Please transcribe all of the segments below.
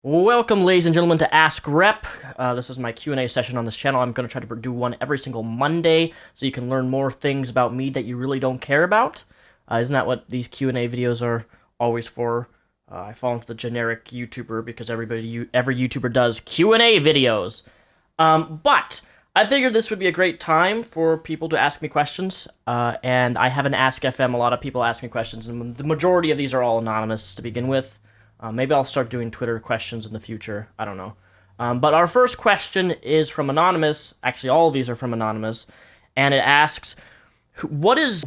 Welcome, ladies and gentlemen, to Ask Rep. This is my Q&A session on this channel. I'm going to try to do one every single Monday, so you can learn more things about me that you really don't care about. Isn't that what these Q&A videos are always for? I fall into the generic YouTuber because every YouTuber does Q&A videos. But I figured this would be a great time for people to ask me questions, and I have an Ask FM. A lot of people ask me questions, and the majority of these are all anonymous to begin with. Maybe I'll start doing Twitter questions in the future. I don't know. But our first question is from Anonymous. Actually, all of these are from Anonymous. And it asks, who is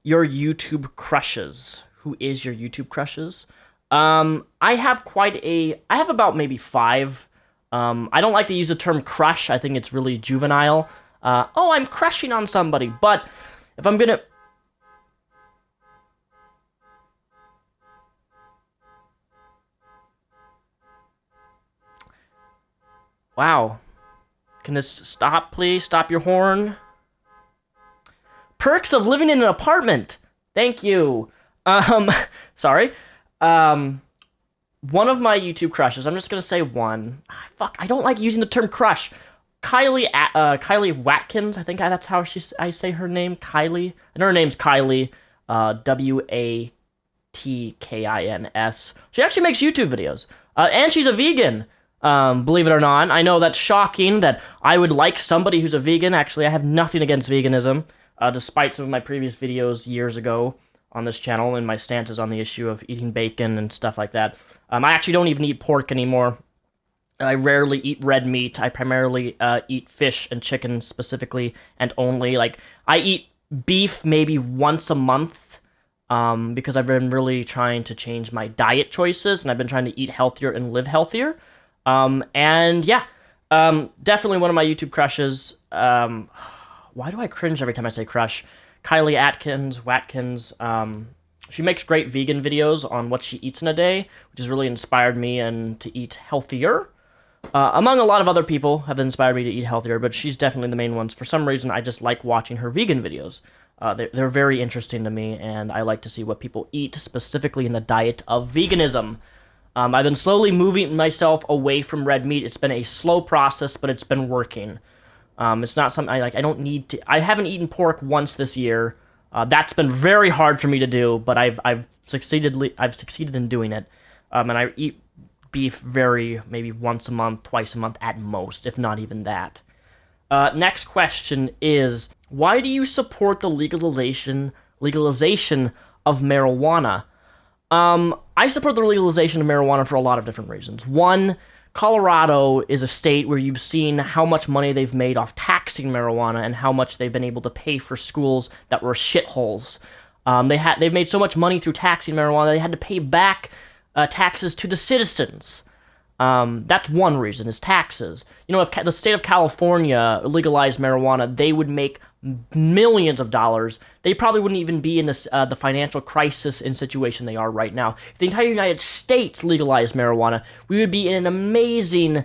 your YouTube crushes? Who is your YouTube crushes? I have about maybe 5. I don't like to use the term crush. I think it's really juvenile. Oh, I'm crushing on somebody. But if I'm gonna... Wow. Can this stop, please? Stop your horn. Perks of living in an apartment. Thank you. Sorry. One of my YouTube crushes, I'm just gonna say one. Fuck, I don't like using the term crush. Kylie Watkins, I think that's how I say her name. Kylie. I know her name's Kylie. Watkins. She actually makes YouTube videos. And she's a vegan. Believe it or not. I know that's shocking that I would like somebody who's a vegan. Actually, I have nothing against veganism, despite some of my previous videos years ago on this channel and my stances on the issue of eating bacon and stuff like that. I actually don't even eat pork anymore. I rarely eat red meat. I primarily eat fish and chicken specifically and only. Like, I eat beef maybe once a month because I've been really trying to change my diet choices, and I've been trying to eat healthier and live healthier. And yeah, definitely one of my YouTube crushes. Why do I cringe every time I say crush? Kylie Watkins. She makes great vegan videos on what she eats in a day, which has really inspired me and to eat healthier. Among a lot of other people have inspired me to eat healthier, but she's definitely the main ones. For some reason, I just like watching her vegan videos. They're very interesting to me, and I like to see what people eat, specifically in the diet of veganism. I've been slowly moving myself away from red meat. It's been a slow process, but it's been working. It's not something I don't need to. I haven't eaten pork once this year. That's been very hard for me to do, but I've succeeded in doing it. And I eat beef maybe once a month, twice a month at most, if not even that. Next question is, why do you support the legalization of marijuana? I support the legalization of marijuana for a lot of different reasons. One, Colorado is a state where you've seen how much money they've made off taxing marijuana and how much they've been able to pay for schools that were shitholes. They've made so much money through taxing marijuana, they had to pay back taxes to the citizens. That's one reason, is taxes. You know, if the state of California legalized marijuana, they would make millions of dollars. They probably wouldn't even be in this the financial crisis and situation they are right now. If the entire United States legalized marijuana, we would be in an amazing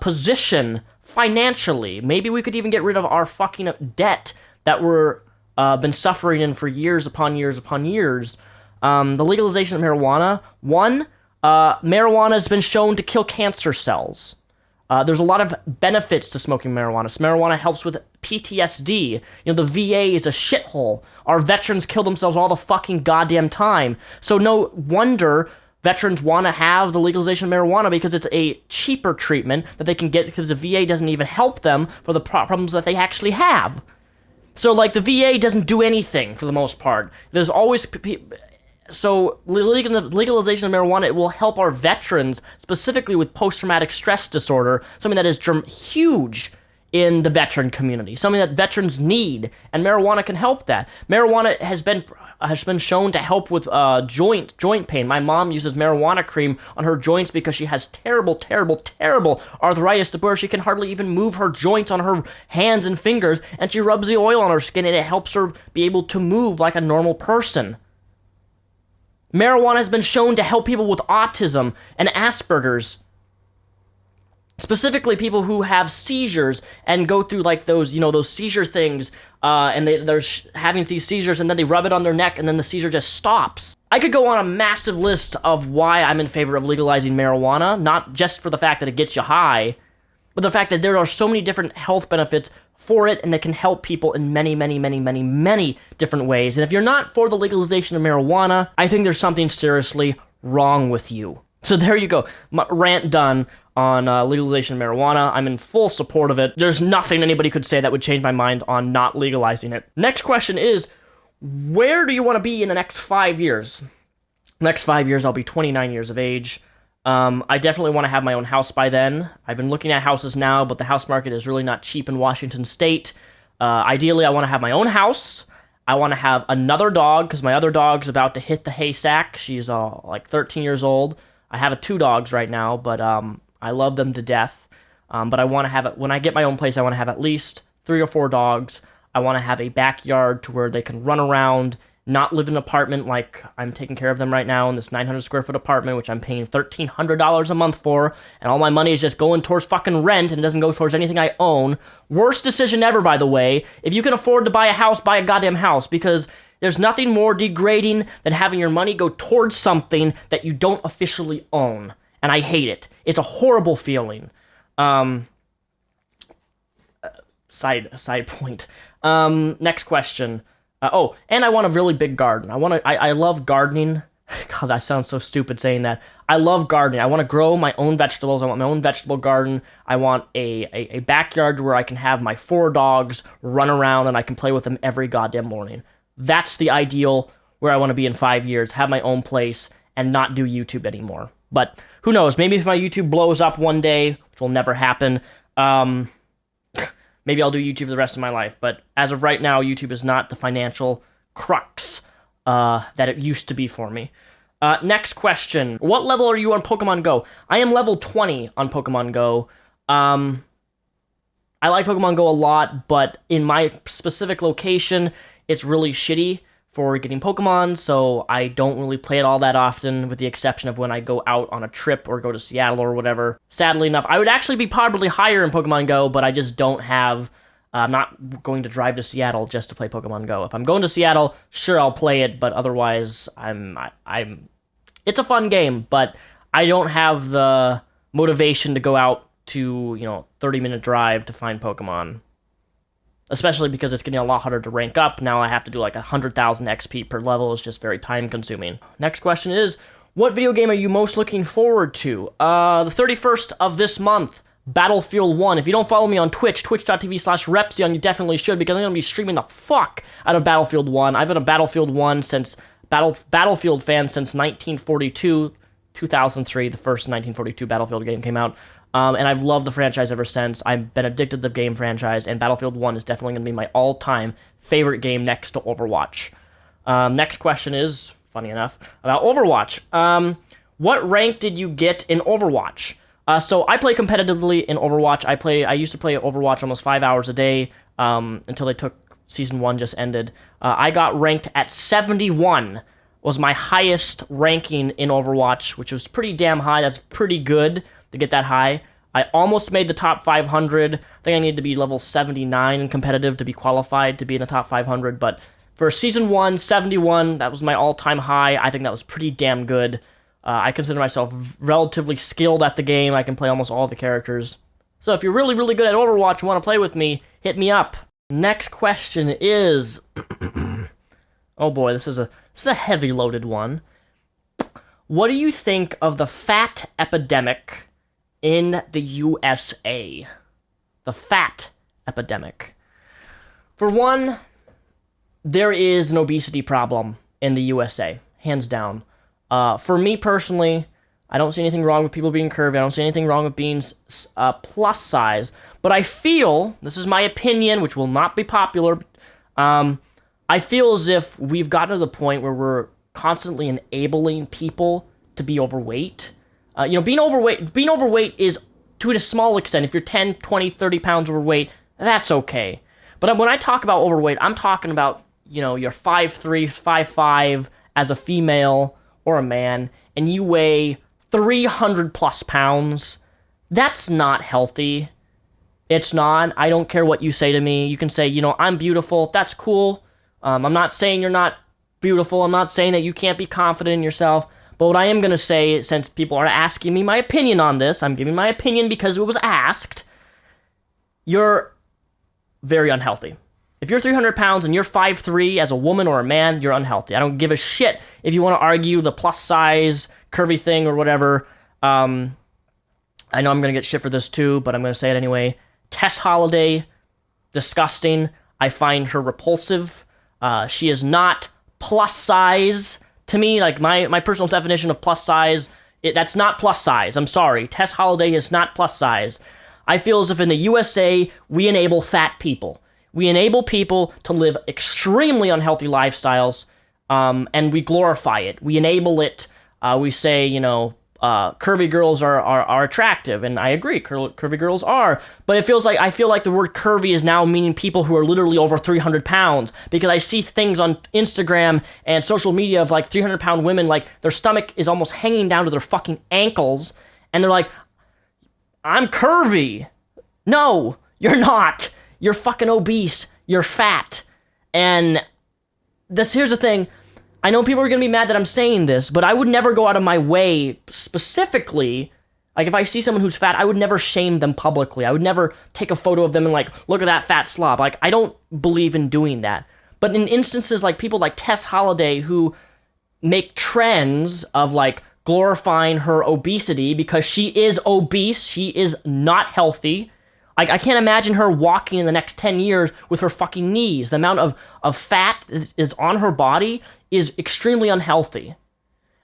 position financially. Maybe we could even get rid of our fucking debt that we're been suffering in for years upon years upon years. The legalization of marijuana, marijuana has been shown to kill cancer cells. There's a lot of benefits to smoking marijuana. So marijuana helps with PTSD. You know, the VA is a shithole. Our veterans kill themselves all the fucking goddamn time. So no wonder veterans want to have the legalization of marijuana, because it's a cheaper treatment that they can get because the VA doesn't even help them for the problems that they actually have. So, like, the VA doesn't do anything for the most part. There's always... So, legalization of marijuana, it will help our veterans, specifically with post-traumatic stress disorder, something that is huge in the veteran community, something that veterans need, and marijuana can help that. Marijuana has been shown to help with joint pain. My mom uses marijuana cream on her joints because she has terrible arthritis, to where she can hardly even move her joints on her hands and fingers, and she rubs the oil on her skin, and it helps her be able to move like a normal person. Marijuana has been shown to help people with autism and Asperger's. Specifically, people who have seizures and go through like those, those seizure things, and they're having these seizures, and then they rub it on their neck, and then the seizure just stops. I could go on a massive list of why I'm in favor of legalizing marijuana, not just for the fact that it gets you high, but the fact that there are so many different health benefits for it, and that can help people in many, many, many, many, many different ways. And if you're not for the legalization of marijuana, I think there's something seriously wrong with you. So there you go. My rant done on legalization of marijuana. I'm in full support of it. There's nothing anybody could say that would change my mind on not legalizing it. Next question is, where do you want to be in the next 5 years? Next 5 years, I'll be 29 years of age. I definitely want to have my own house by then. I've been looking at houses now, but the house market is really not cheap in Washington State. Ideally, I want to have my own house. I want to have another dog, because my other dog's about to hit the haystack. She's like 13 years old. I have 2 dogs right now, but I love them to death. But I want to have it, when I get my own place, I want to have at least 3 or 4 dogs. I want to have a backyard to where they can run around, not live in an apartment like I'm taking care of them right now in this 900 square foot apartment, which I'm paying $1,300 a month for, and all my money is just going towards fucking rent, and it doesn't go towards anything I own. Worst decision ever, by the way. If you can afford to buy a house, buy a goddamn house, because there's nothing more degrading than having your money go towards something that you don't officially own, and I hate it. It's a horrible feeling. Side point. Next question. And I want a really big garden. I love gardening. God, that sounds so stupid saying that. I love gardening. I want to grow my own vegetables. I want my own vegetable garden. I want a backyard where I can have my 4 dogs run around and I can play with them every goddamn morning. That's the ideal where I want to be in 5 years. Have my own place and not do YouTube anymore. But who knows? Maybe if my YouTube blows up one day, which will never happen, maybe I'll do YouTube for the rest of my life. But as of right now, YouTube is not the financial crux that it used to be for me. Next question. What level are you on Pokemon Go? I am level 20 on Pokemon Go. I like Pokemon Go a lot, but in my specific location, it's really shitty for getting Pokemon, so I don't really play it all that often, with the exception of when I go out on a trip or go to Seattle or whatever. Sadly enough, I would actually be probably higher in Pokemon Go, but I just don't have... I'm not going to drive to Seattle just to play Pokemon Go. If I'm going to Seattle, sure, I'll play it, but otherwise, it's a fun game, but I don't have the motivation to go out to, 30-minute drive to find Pokemon. Especially because it's getting a lot harder to rank up. Now I have to do like 100,000 XP per level. It's just very time consuming. Next question is, what video game are you most looking forward to? The 31st of this month, Battlefield 1. If you don't follow me on Twitch, twitch.tv/Repzion, you definitely should, because I'm going to be streaming the fuck out of Battlefield 1. I've been a Battlefield 1 since, Battlefield fan since 1942, 2003, the first 1942 Battlefield game came out. And I've loved the franchise ever since. I've been addicted to the game franchise, and Battlefield 1 is definitely going to be my all-time favorite game next to Overwatch. Next question is, funny enough, about Overwatch. What rank did you get in Overwatch? So I play competitively in Overwatch. I used to play Overwatch almost 5 hours a day until they took Season 1 just ended. I got ranked at 71, was my highest ranking in Overwatch, which was pretty damn high. That's pretty good to get that high. I almost made the top 500. I think I needed to be level 79 in competitive to be qualified to be in the top 500, but for Season 1, 71, that was my all-time high. I think that was pretty damn good. I consider myself relatively skilled at the game. I can play almost all the characters. So if you're really, really good at Overwatch and want to play with me, hit me up. Next question is... oh boy, this is a heavy-loaded one. What do you think of the fat epidemic in the USA? The fat epidemic. For one, there is an obesity problem in the USA, hands down. For me personally, I don't see anything wrong with people being curvy. I don't see anything wrong with being plus size. But I feel, this is my opinion, which will not be popular, I feel as if we've gotten to the point where we're constantly enabling people to be overweight. Being overweight is, to a small extent, if you're 10, 20, 30 pounds overweight, that's okay. But when I talk about overweight, I'm talking about, you're 5'3", 5'5", as a female or a man, and you weigh 300 plus pounds. That's not healthy. It's not. I don't care what you say to me. You can say, I'm beautiful. That's cool. I'm not saying you're not beautiful. I'm not saying that you can't be confident in yourself. But what I am going to say, since people are asking me my opinion on this, I'm giving my opinion because it was asked. You're very unhealthy. If you're 300 pounds and you're 5'3" as a woman or a man, you're unhealthy. I don't give a shit if you want to argue the plus size, curvy thing or whatever. I know I'm going to get shit for this too, but I'm going to say it anyway. Tess Holliday, disgusting. I find her repulsive. She is not plus size. To me, like my personal definition of plus size, that's not plus size. I'm sorry. Tess Holliday is not plus size. I feel as if in the USA, we enable fat people. We enable people to live extremely unhealthy lifestyles, and we glorify it. We enable it. We say, curvy girls are attractive, and I agree, curvy girls are. But I feel like the word curvy is now meaning people who are literally over 300 pounds, because I see things on Instagram and social media of like 300-pound women, like their stomach is almost hanging down to their fucking ankles, and they're like, I'm curvy. No, you're not. You're fucking obese. You're fat. And here's the thing. I know people are going to be mad that I'm saying this, but I would never go out of my way specifically. Like, if I see someone who's fat, I would never shame them publicly. I would never take a photo of them and, like, look at that fat slob. Like, I don't believe in doing that. But in instances like people like Tess Holliday, who make trends of, like, glorifying her obesity because she is obese, she is not healthy. I can't imagine her walking in the next 10 years with her fucking knees. The amount of fat that is on her body is extremely unhealthy.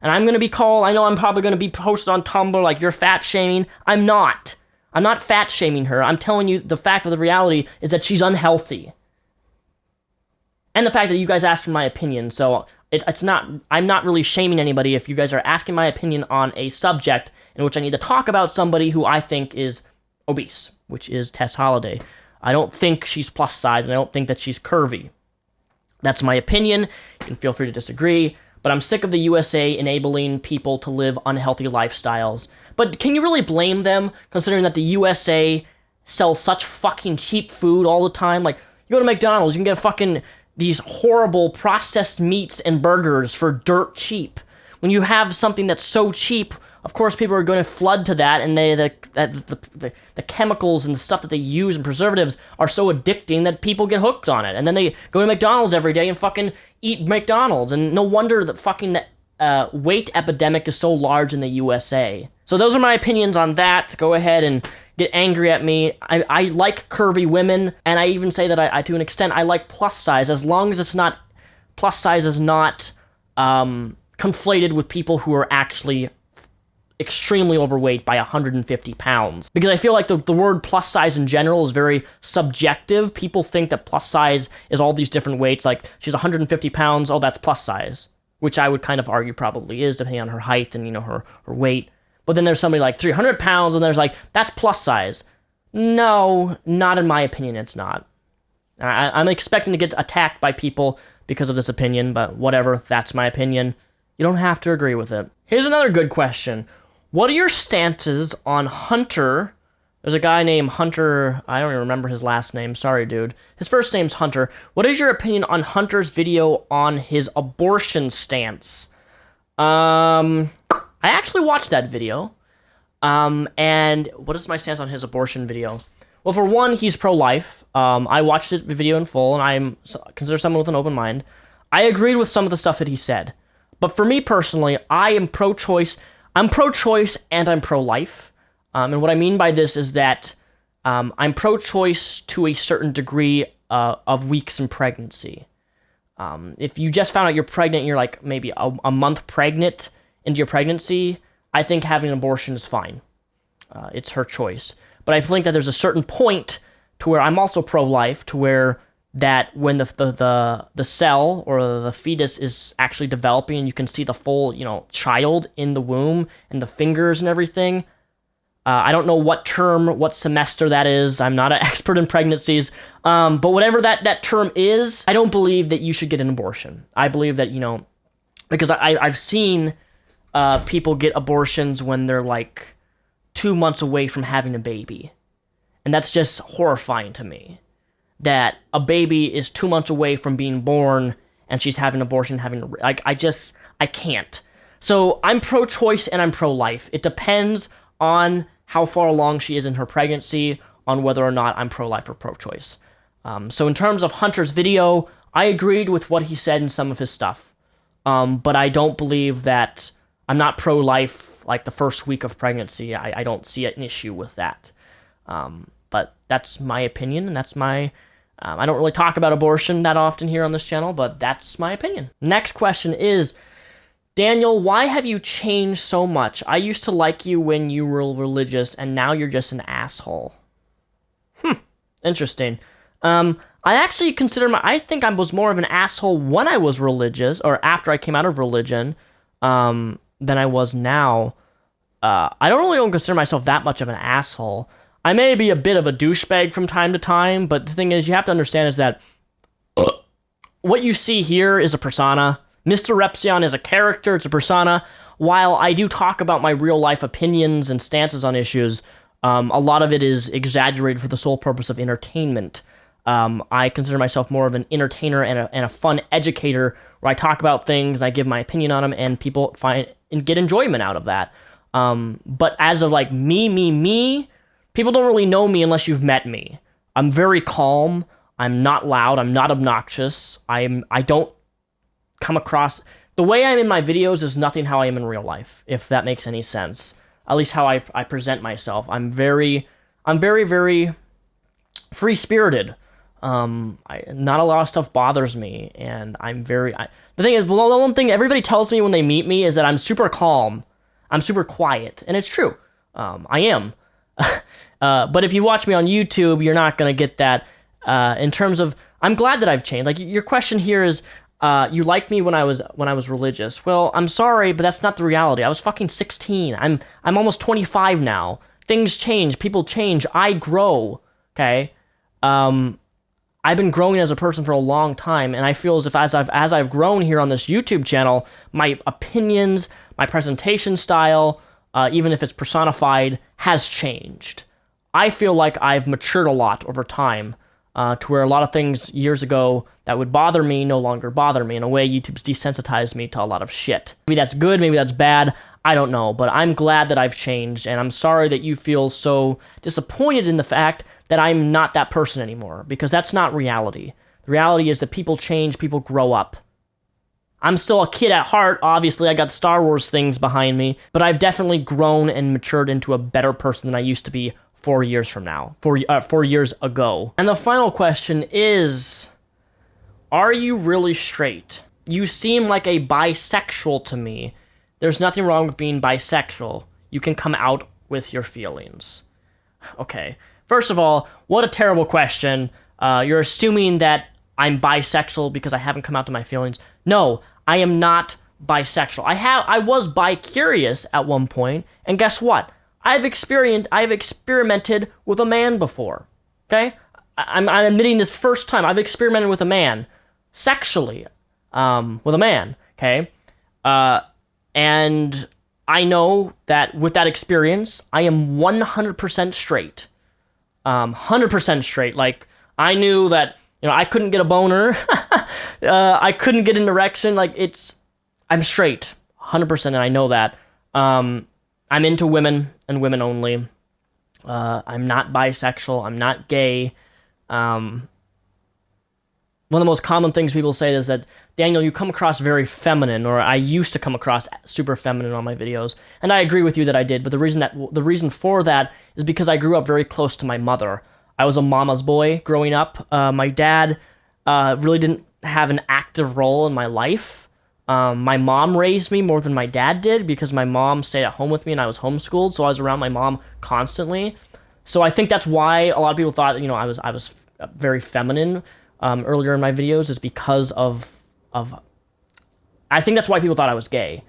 And I'm going to be called, I know I'm probably going to be posted on Tumblr like you're fat shaming. I'm not. I'm not fat shaming her. I'm telling you the fact of the reality is that she's unhealthy. And the fact that you guys asked for my opinion. So I'm not really shaming anybody if you guys are asking my opinion on a subject in which I need to talk about somebody who I think is obese, which is Tess Holliday. I don't think she's plus size, and I don't think that she's curvy. That's my opinion. You can feel free to disagree, but I'm sick of the USA enabling people to live unhealthy lifestyles. But can you really blame them, considering that the USA sells such fucking cheap food all the time? Like, you go to McDonald's, you can get fucking these horrible processed meats and burgers for dirt cheap. When you have something that's so cheap, of course, people are going to flood to that, and the chemicals and the stuff that they use and preservatives are so addicting that people get hooked on it. And then they go to McDonald's every day and fucking eat McDonald's. And no wonder that fucking weight epidemic is so large in the USA. So those are my opinions on that. Go ahead and get angry at me. I like curvy women, and I even say that I to an extent, I like plus size, as long as it's not, plus size is not conflated with people who are actually extremely overweight by 150 pounds. Because I feel like the word plus size in general is very subjective. People think that plus size is all these different weights, like she's 150 pounds, oh, that's plus size. Which I would kind of argue probably is, depending on her height and, her weight. But then there's somebody like 300 pounds, and there's like, that's plus size. No, not in my opinion, it's not. I'm expecting to get attacked by people because of this opinion, but whatever, that's my opinion. You don't have to agree with it. Here's another good question. What are your stances on Hunter? There's a guy named Hunter, I don't even remember his last name, sorry dude. His first name's Hunter. What is your opinion on Hunter's video on his abortion stance? I actually watched that video. And what is my stance on his abortion video? Well, for one, he's pro-life. I watched the video in full, and I consider someone with an open mind. I agreed with some of the stuff that he said. But for me personally, I am pro-choice. I'm pro-choice and I'm pro-life. And what I mean by this is that I'm pro-choice to a certain degree of weeks in pregnancy. If you just found out you're pregnant and you're like maybe a month pregnant into your pregnancy, I think having an abortion is fine. It's her choice. But I think that there's a certain point to where I'm also pro-life, to where that when the cell or the fetus is actually developing and you can see the full, child in the womb and the fingers and everything. I don't know what semester that is. I'm not an expert in pregnancies. But whatever that term is, I don't believe that you should get an abortion. I believe that, because I've seen people get abortions when they're like 2 months away from having a baby. And that's just horrifying to me. That a baby is 2 months away from being born and she's having an abortion, I can't. So I'm pro-choice and I'm pro-life. It depends on how far along she is in her pregnancy on whether or not I'm pro-life or pro-choice. So in terms of Hunter's video, I agreed with what he said in some of his stuff. But I don't believe that I'm not pro-life like the first week of pregnancy. I don't see an issue with that. But that's my opinion, and that's my... I don't really talk about abortion that often here on this channel, but that's my opinion. Next question is, Daniel, why have you changed so much? I used to like you when you were religious, and now you're just an asshole. Interesting. I actually I think I was more of an asshole when I was religious, or after I came out of religion, than I was now. I don't consider myself that much of an asshole. I may be a bit of a douchebag from time to time, but the thing is, you have to understand is that what you see here is a persona. Mr. Repzion is a character, it's a persona. While I do talk about my real-life opinions and stances on issues, a lot of it is exaggerated for the sole purpose of entertainment. I consider myself more of an entertainer and a fun educator, where I talk about things, I give my opinion on them, and people find and get enjoyment out of that. But as of like me, people don't really know me unless you've met me. I'm very calm. I'm not loud. I'm not obnoxious. I don't come across... The way I'm in my videos is nothing how I am in real life, if that makes any sense. At least how I present myself. I'm very, very free-spirited. Not a lot of stuff bothers me, and I'm very... the thing is, the one thing everybody tells me when they meet me is that I'm super calm. I'm super quiet, and it's true. I am. But if you watch me on YouTube, you're not going to get that. In terms of, I'm glad that I've changed. Like, your question here is, you liked me when I was religious. Well, I'm sorry, but that's not the reality. I was fucking 16. I'm almost 25 now. Things change. People change. I grow. Okay. I've been growing as a person for a long time, and I feel as if as I've grown here on this YouTube channel, my opinions, my presentation style, even if it's personified, has changed. I feel like I've matured a lot over time, to where a lot of things years ago that would bother me no longer bother me. In a way, YouTube's desensitized me to a lot of shit. Maybe that's good, maybe that's bad, I don't know, but I'm glad that I've changed, and I'm sorry that you feel so disappointed in the fact that I'm not that person anymore, because that's not reality. The reality is that people change, people grow up. I'm still a kid at heart, obviously. I got Star Wars things behind me, but I've definitely grown and matured into a better person than I used to be 4 years from now, 4 years ago. And the final question is, are you really straight? You seem like a bisexual to me. There's nothing wrong with being bisexual. You can come out with your feelings. Okay. First of all, what a terrible question. You're assuming that I'm bisexual because I haven't come out to my feelings. No, I am not bisexual. I was bi-curious at one point, and guess what? I've experimented with a man before. Okay? I'm admitting this first time. I've experimented with a man. Sexually. With a man. Okay? And I know that with that experience, I am 100% straight. 100% straight. Like, I knew that, I couldn't get a boner. I couldn't get an erection. Like, I'm straight. 100%, and I know that. I'm into women and women only. I'm not bisexual. I'm not gay. One of the most common things people say is that, Daniel, you come across very feminine, or I used to come across super feminine on my videos, and I agree with you that I did, but the reason for that is because I grew up very close to my mother. I was a mama's boy growing up. My dad really didn't have an active role in my life. My mom raised me more than my dad did because my mom stayed at home with me and I was homeschooled, so I was around my mom constantly. So I think that's why a lot of people thought, I was very feminine earlier in my videos, is because of I think that's why people thought I was gay,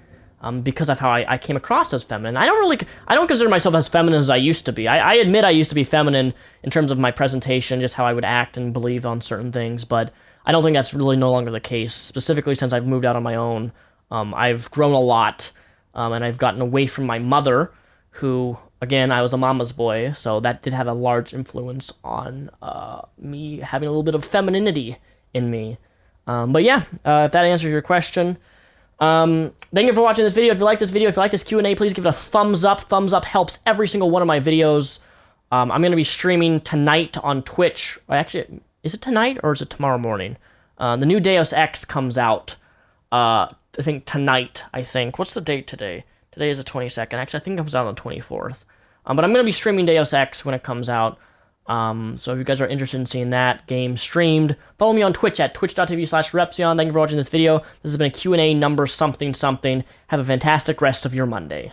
because of how I came across as feminine. I don't consider myself as feminine as I used to be. I admit I used to be feminine in terms of my presentation, just how I would act and believe on certain things, but I don't think that's really no longer the case, specifically since I've moved out on my own. I've grown a lot, and I've gotten away from my mother, who Again, I was a mama's boy, so that did have a large influence on me having a little bit of femininity in me. But yeah, if that answers your question, thank you for watching this video. If you like this video, if you like this Q&A, please give it a thumbs up. Thumbs up helps every single one of my videos. I'm going to be streaming tonight on Twitch. Actually, is it tonight or is it tomorrow morning? The new Deus Ex comes out, I think tonight, I think. What's the date today? Today is the 22nd. Actually, I think it comes out on the 24th. But I'm going to be streaming Deus Ex when it comes out. So if you guys are interested in seeing that game streamed, follow me on Twitch at twitch.tv/Repzion. Thank you for watching this video. This has been a Q&A number something something. Have a fantastic rest of your Monday.